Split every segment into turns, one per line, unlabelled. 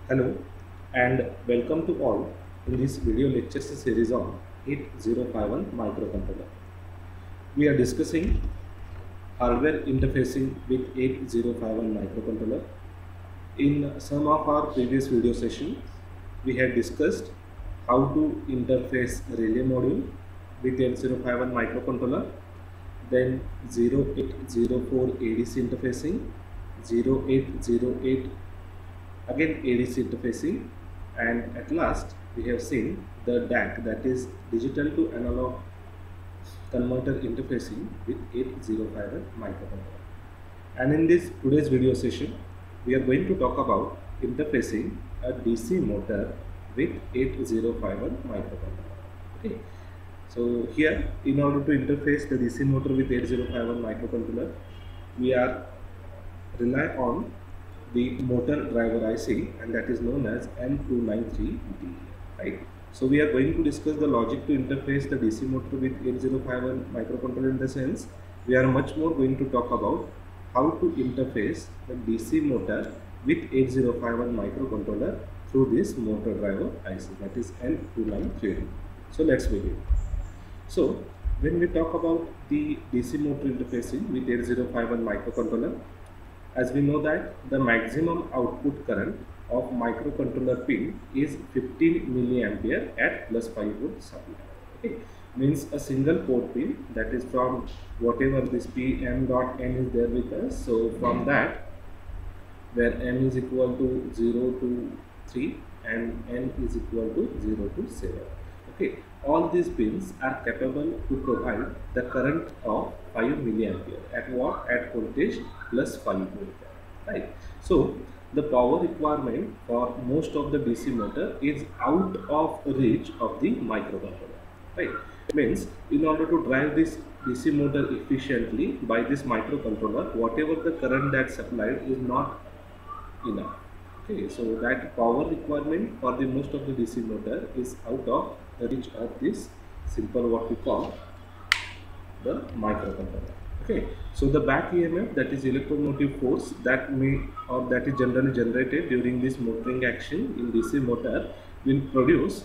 Hello and welcome to all in this video lecture series on 8051 microcontroller. We are discussing hardware interfacing with 8051 microcontroller. In some of our previous video sessions, we had discussed how to interface relay module with 8051 microcontroller, then 0804 ADC interfacing, 0808 again ADC interfacing, and at last we have seen the DAC, that is digital to analog converter interfacing with 8051 microcontroller. And in this today's video session we are going to talk about interfacing a DC motor with 8051 microcontroller. Okay, so here in order to interface the DC motor with 8051 microcontroller, we are rely on the motor driver IC, and that is known as M293D, right? So we are going to discuss the logic to interface the DC motor with 8051 microcontroller. In the sense, we are much more going to talk about how to interface the DC motor with 8051 microcontroller through this motor driver IC, that is M293D. So let's begin. So when we talk about the DC motor interfacing with 8051 microcontroller, as we know that the maximum output current of microcontroller pin is 15 milliampere at plus 5 volt supply. Okay, means a single port pin, that is from whatever this P M dot N is there with us. So from that, where M is equal to 0 to 3 and N is equal to 0 to 7. Okay, all these pins are capable to provide the current of 5 milliampere at what? At voltage plus 5 volt, right? So the power requirement for most of the DC motor is out of reach of the microcontroller, right? Means in order to drive this DC motor efficiently by this microcontroller, whatever the current that supplied is not enough. Okay, so that power requirement for the most of the DC motor is out of the reach of this simple what we call the microcontroller. Okay, so the back EMF, that is electromotive force, that may or that is generally generated during this motoring action in DC motor, will produce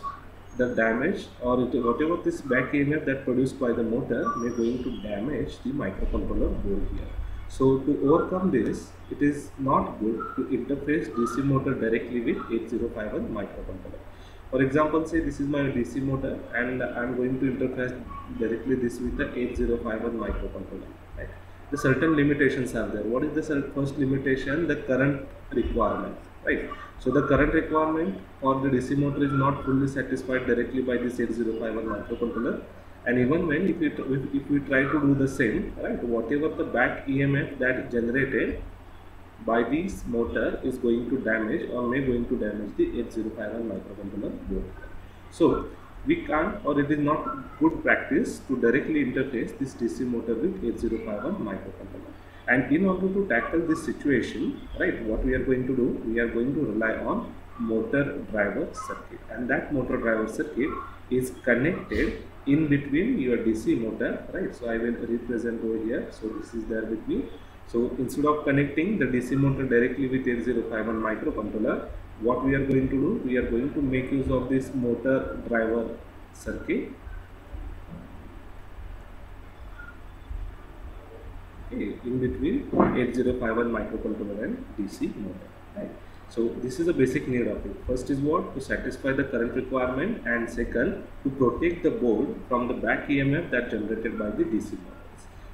the damage, or whatever this back EMF that produced by the motor may going to damage the microcontroller board here. So to overcome this, it is not good to interface DC motor directly with 8051 microcontroller. For example, say this is my DC motor and I am going to interface directly this with the 8051 microcontroller, right? The certain limitations are there. What is the first limitation? The current requirement, right? So the current requirement for the DC motor is not fully satisfied directly by this 8051 microcontroller. And even when if we try to do the same, right, whatever the back EMF that generated by this motor is going to damage or may going to damage the 8051 microcontroller board. So we can't, or it is not good practice to directly interface this DC motor with 8051 microcontroller. And in order to tackle this situation, right, what we are going to do, we are going to rely on motor driver circuit, and that motor driver circuit is connected in between your DC motor, right? So I will represent over here. So this is there with me. So instead of connecting the DC motor directly with 8051 microcontroller, what we are going to do, we are going to make use of this motor driver circuit, okay, in between 8051 microcontroller and DC motor, right? So this is the basic need of it. First is what? To satisfy the current requirement, and second, to protect the board from the back EMF that generated by the DC motor.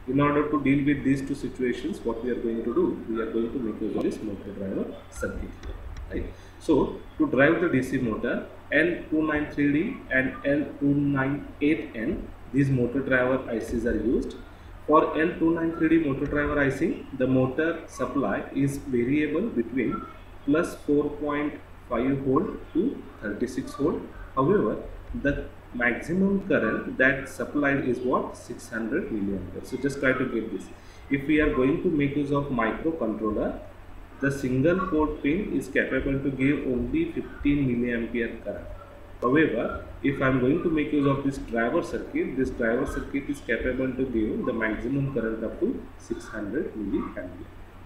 In order to deal with these two situations, what we are going to do, we are going to make use of this motor driver circuit here, right? So to drive the DC motor, L293D and L298N, these motor driver ICs are used. For L293D motor driver IC, the motor supply is variable between plus 4.5 volt to 36 volt. However, the maximum current that supplied is what? 600 milliampere. So just try to get this. If we are going to make use of microcontroller, the single port pin is capable to give only 15 milliampere current. However, if I am going to make use of this driver circuit is capable to give the maximum current up to 600 milliampere.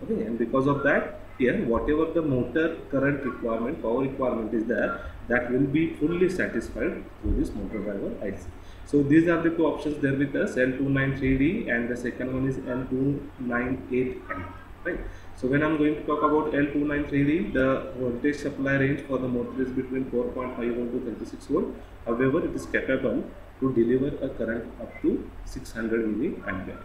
Okay, and because of that, here whatever the motor current requirement, power requirement is there, that will be fully satisfied through this motor driver IC. So these are the two options there with us, L293D and the second one is L298M, right? So when I'm going to talk about L293D, the voltage supply range for the motor is between 4.5 volt to 36 volt. However, it is capable to deliver a current up to 600 milliampere.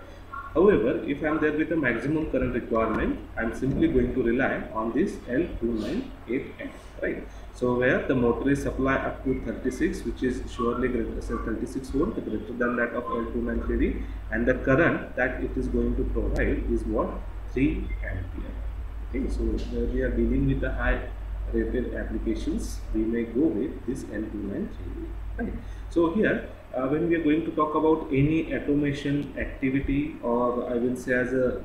However, if I am there with a maximum current requirement, I am simply going to rely on this L298M, right? So where the motor is supply up to 36, which is surely greater, say 36 volt, greater than that of L293D, and the current that it is going to provide is what? 3 ampere. Okay, so where we are dealing with the high rated applications, we may go with this L293D, right? So here, when we are going to talk about any automation activity, or I will say as a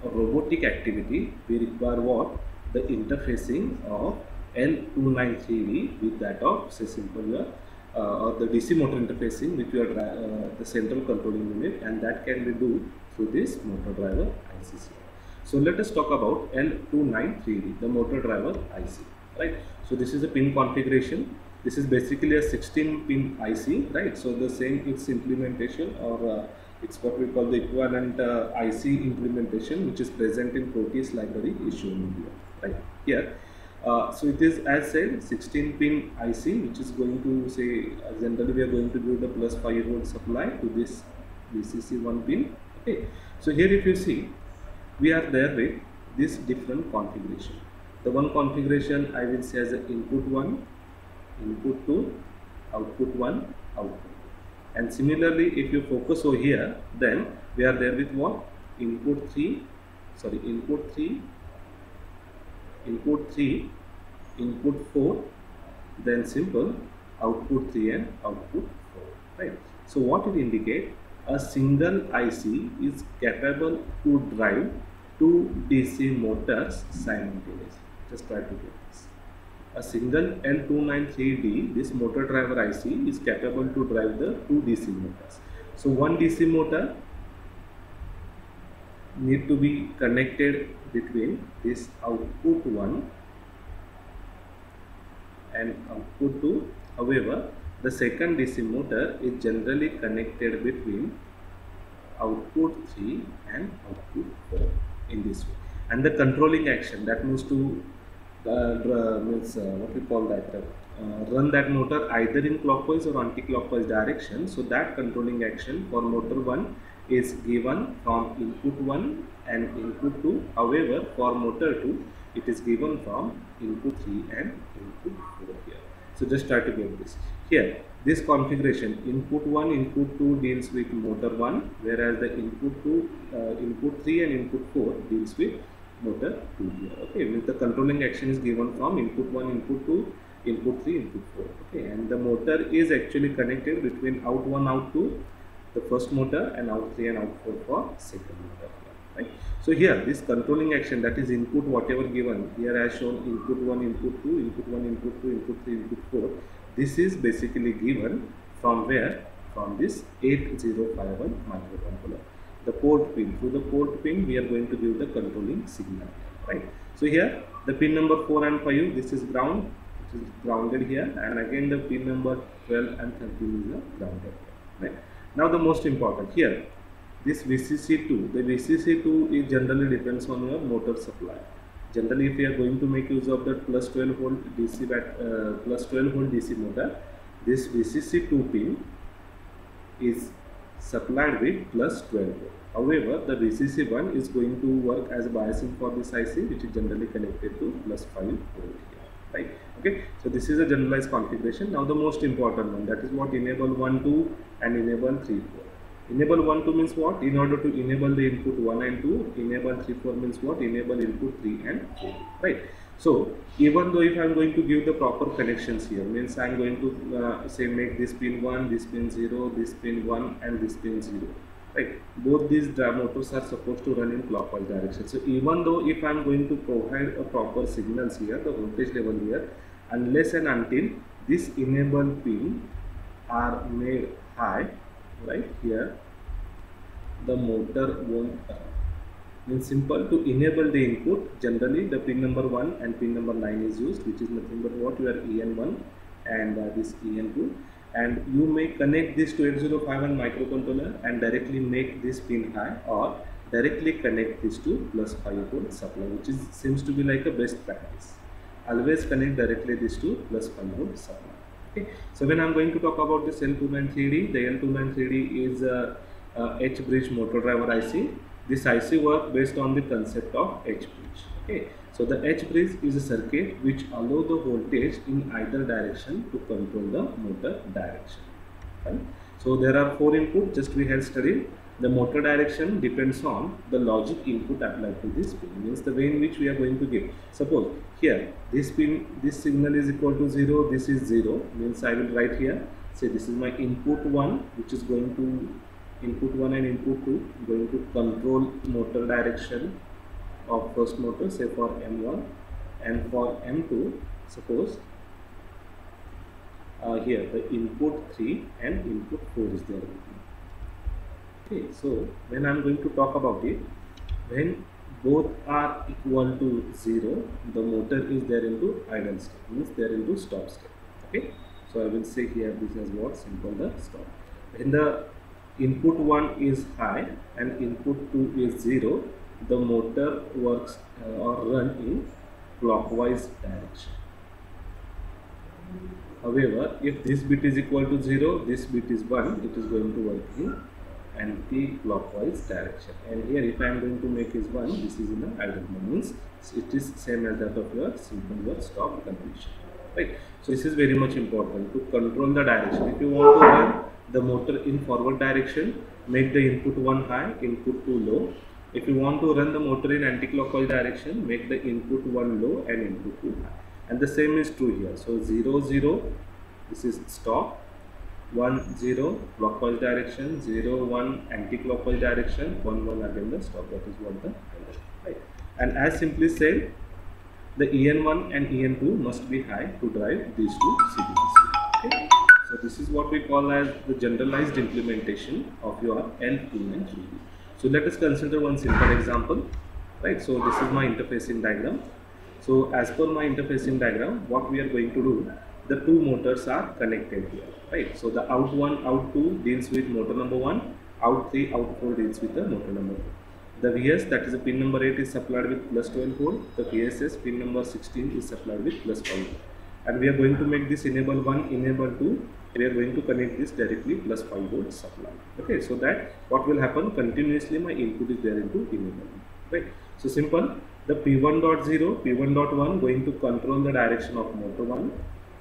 robotic activity, we require what? The interfacing of L293D with that of, say simple, or the DC motor interfacing with your the central controlling unit, and that can be do through this motor driver IC. So let us talk about L293D, the motor driver IC, right? So this is a pin configuration. This is basically a 16 pin IC, right? So the same its implementation, or it's what we call the equivalent IC implementation, which is present in Proteus library is shown here, right? Here, so it is as said 16 pin IC, which is going to say generally we are going to give the plus 5 volt supply to this VCC1 pin. Okay, so here if you see, we are there with this different configuration. The one configuration I will say as an input 1, input 2, output 1, output. And similarly, if you focus over here, then we are there with what? Input 3, input 3, input 3, input 4, then simple output 3 and output 4, right? So what it indicates, a single IC is capable to drive two DC motors simultaneously. Just try to get this. A single L293D, this motor driver IC, is capable to drive the two DC motors. So one DC motor need to be connected between this output 1 and output 2. However, the second DC motor is generally connected between output 3 and output 4 in this way. And the controlling action, that means to what we call that, run that motor either in clockwise or anti-clockwise direction. So that controlling action for motor 1 is given from input 1 and input 2. However, for motor 2, it is given from input 3 and input 4 here. So just try to get this. Here, this configuration, input 1, input 2 deals with motor 1, whereas the input 2, input 3 and input 4 deals with motor 2 here. Okay, with the controlling action is given from input 1, input 2, input 3, input 4. Okay, and the motor is actually connected between out 1, out 2, the first motor, and out 3 and out 4 for second motor here, right? So here, this controlling action, that is input whatever given here as shown, input 1, input 2, input 1, input 2, input 3, input 4. This is basically given from where? From this 8051 microcontroller. The port pin, through the port pin we are going to give the controlling signal, right? So here the pin number 4 and 5, this is ground, which is grounded here, and again the pin number 12 and 13 is a grounded here, right? Now the most important here, this VCC2, the VCC2 is generally depends on your motor supply. Generally, if you are going to make use of the plus 12 volt DC plus 12 volt DC motor, this VCC2 pin is supplied with plus 12 volt. However, the VCC1 is going to work as biasing for this IC, which is generally connected to plus 5 volt here, right? Okay, so this is a generalized configuration. Now the most important one, that is what enable 1, 2 and enable 3, 4. Enable 1, 2 means what? In order to enable the input 1 and 2, enable 3, 4 means what? Enable input 3 and 4, right? So even though if I am going to give the proper connections here, means I am going to say make this pin 1, this pin 0, this pin 1 and this pin 0, right? Both these motors are supposed to run in clockwise direction. So even though if I am going to provide a proper signals here, the voltage level here, unless and until this enable pin are made high, right here, the motor won't run. Means simple, to enable the input, generally the pin number 1 and pin number 9 is used, which is nothing but what your EN1 and this EN2, and you may connect this to 8051 microcontroller and directly make this pin high, or directly connect this to plus 5 volt supply, which is seems to be like a best practice. Always connect directly this to plus 5 volt supply. Okay. So when I am going to talk about this L293D, the L293D is a H-bridge motor driver IC. This IC works based on the concept of H-bridge. Okay. So the H-bridge is a circuit which allows the voltage in either direction to control the motor direction. Right? So there are 4 inputs, just we have studied. The motor direction depends on the logic input applied to this pin, means the way in which we are going to give. Suppose here this pin, this signal is equal to 0, this is 0, means I will write here, say this is my input 1, which is going to input 1 and input 2 going to control motor direction of first motor, say for M1, and for M2 suppose here the input 3 and input 4 is there. Okay, so when I am going to talk about it, when both are equal to 0, the motor is there into idle state, means they are into stop state. Okay, so I will say here this is what simple the stop. When the input 1 is high and input 2 is 0, the motor works or run in clockwise direction. However, if this bit is equal to 0, this bit is 1, it is going to work in anti-clockwise direction, and here if I am going to make is 1, this is in the idle mode, means it is same as that of your simple your stop condition, right? So this is very much important to control the direction. If you want to run the motor in forward direction, make the input 1 high, input 2 low. If you want to run the motor in anti-clockwise direction, make the input 1 low and input 2 high, and the same is true here. So 0 0, this is stop, 1 0 clockwise direction, 0 1 anti-clockwise direction, 1 1 again the stop. That is what the right. And as simply said, the EN1 and EN2 must be high to drive these two signals. Okay. So this is what we call as the generalized implementation of your L293D. So let us consider one simple example. Right. So this is my interfacing diagram. So as per my interfacing diagram, what we are going to do, the two motors are connected here, right? So the out 1, out 2 deals with motor number 1, out 3, out 4 deals with the motor number 2. The VS, that is the pin number 8, is supplied with plus 12 volt. The VSS pin number 16 is supplied with plus 5 volt. And we are going to make this enable 1, enable 2. We are going to connect this directly plus 5 volt supply. Okay, so that what will happen, continuously my input is there into enable, right? So simple, the P1.0, P1.1 going to control the direction of motor 1,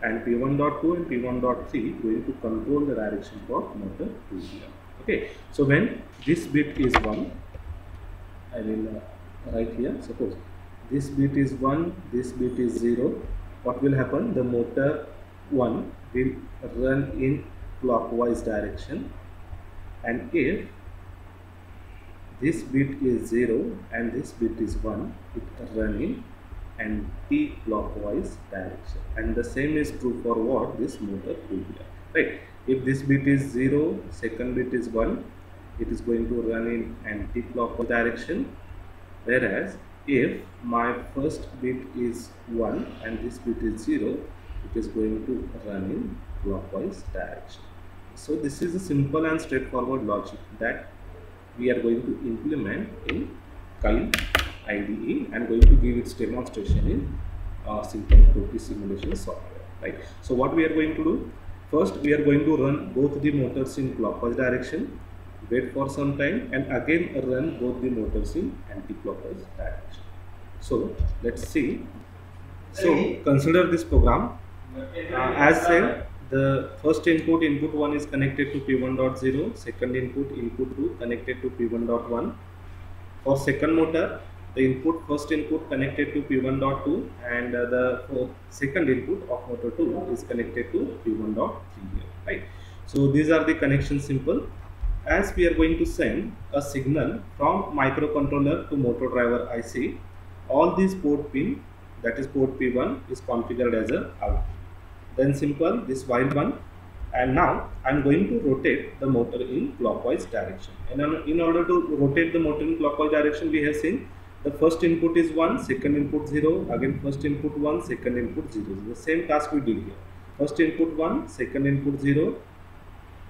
and P1.2 and P1.3 going to control the direction for motor 2 here. Okay, so when this bit is 1, I will write here, suppose this bit is 1, this bit is 0, what will happen, the motor 1 will run in clockwise direction, and if this bit is 0 and this bit is 1, it run in anti-clockwise direction, and the same is true for what, this motor 2 here, right? If this bit is 0, second bit is 1, it is going to run in anti-clockwise direction, whereas if my first bit is 1 and this bit is 0, it is going to run in clockwise direction. So this is a simple and straightforward logic that we are going to implement in Keil IDE and going to give its demonstration in simple Toki simulation software, right? So what we are going to do, first we are going to run both the motors in clockwise direction, wait for some time, and again run both the motors in anti-clockwise direction. So let's see. So consider this program. As said, the first input, input 1 is connected to P1.0, second input, input 2 connected to P1.1. For second motor, the first input connected to P1.2, and the second input of motor 2 is connected to P1.3 here, right? So these are the connections simple. As we are going to send a signal from microcontroller to motor driver IC, all these port pin, that is port P1, is configured as a out. Then simple, this while 1, And now I'm going to rotate the motor in clockwise direction. And in order to rotate the motor in clockwise direction, we have seen the first input is 1, second input 0, again first input 1, second input 0. The same task we did here. First input 1, second input 0.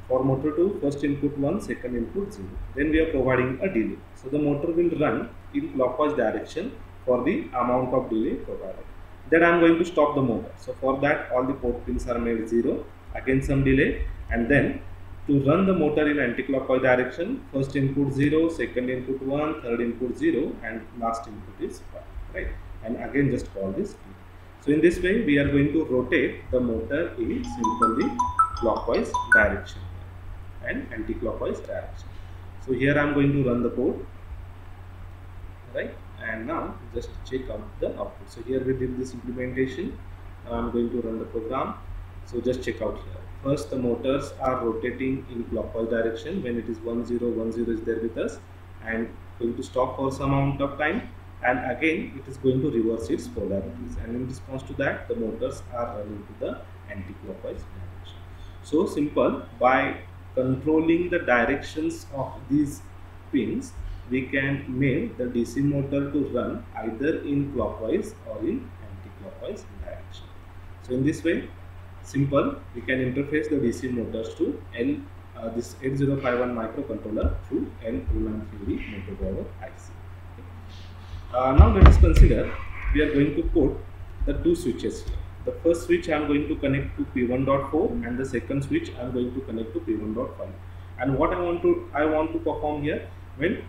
For motor 2, first input 1, second input 0. Then we are providing a delay. So the motor will run in clockwise direction for the amount of delay provided. Then I am going to stop the motor. So for that, all the port pins are made 0. Again some delay, and then to run the motor in anti-clockwise direction, first input 0, second input 1, third input 0, and last input is 1, right? And again just call this delay. So in this way we are going to rotate the motor in simply clockwise direction and anti-clockwise direction. So here I am going to run the code, right? And now just check out the output. So here we did this implementation. Now I am going to run the program. So just check out here. First, the motors are rotating in clockwise direction when it is 1 0 1 0 is there with us, and going to stop for some amount of time, and again it is going to reverse its polarities, and in response to that the motors are running to the anti-clockwise direction. So simple. By controlling the directions of these pins, we can make the DC motor to run either in clockwise or in anti-clockwise direction. So in this way, simple, we can interface the DC motors to this 8051 microcontroller through L293 motor driver IC. Now let us consider we are going to put the two switches here. The first switch I am going to connect to P1.4 and the second switch I am going to connect to P1.5. And what I want to perform here, when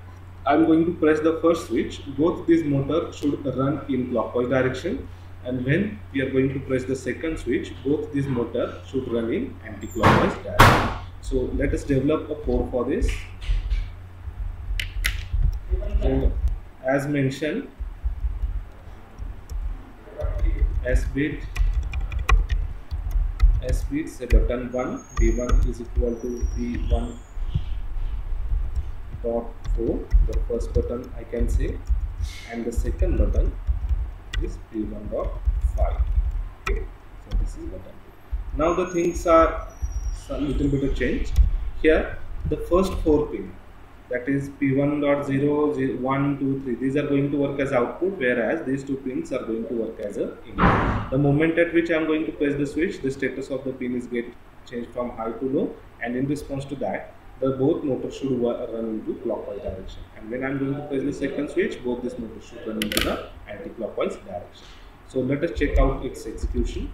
I am going to press the first switch, both these motors should run in clockwise direction. And when we are going to press the second switch, both these motors should run in anti-clockwise direction. So let us develop a code for this. So as mentioned, S bit say button 1, B1 is equal to P1.4, the first button I can say, and the second button is P1.5. Okay, so this is button 2. Now the things are some little bit of change. Here the first 4 pin, that is P1.0, 1, 2, 3, these are going to work as output, whereas these 2 pins are going to work as a input. The moment at which I am going to press the switch, the status of the pin is get changed from high to low, and in response to that, the both motors should run into clockwise direction. And when I am going to press the second switch, both these motors should run into the anti-clockwise direction. So let us check out its execution.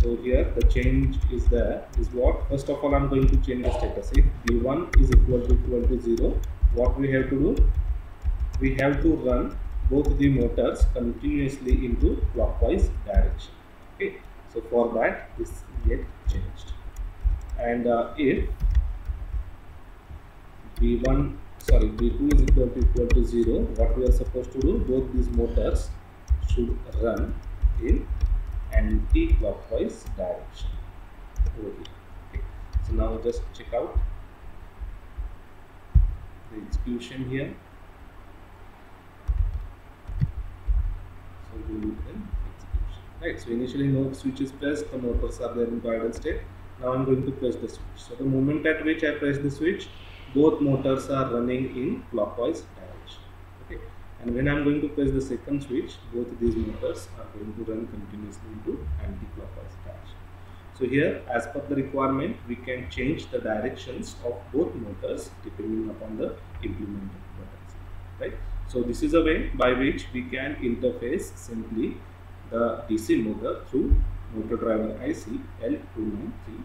So here the change is there is what? First of all, I am going to change the status. If B1 is equal to 0, what we have to do? We have to run both the motors continuously into clockwise direction. Okay. So for that, this get changed. And if B2 is equal to 0, what we are supposed to do? Both these motors should run in anti-clockwise direction over here. Okay. So now just check out the execution here. So we will then execution. Right. So initially no switch is pressed, the motors are there in idle state. Now I am going to press the switch. So the moment at which I press the switch, both motors are running in clockwise direction. Okay. And when I am going to press the second switch, both these motors are going to run continuously into anti-clockwise direction. So here, as per the requirement, we can change the directions of both motors depending upon the implemented buttons. Right. So this is a way by which we can interface simply the DC motor through motor driver IC L293D.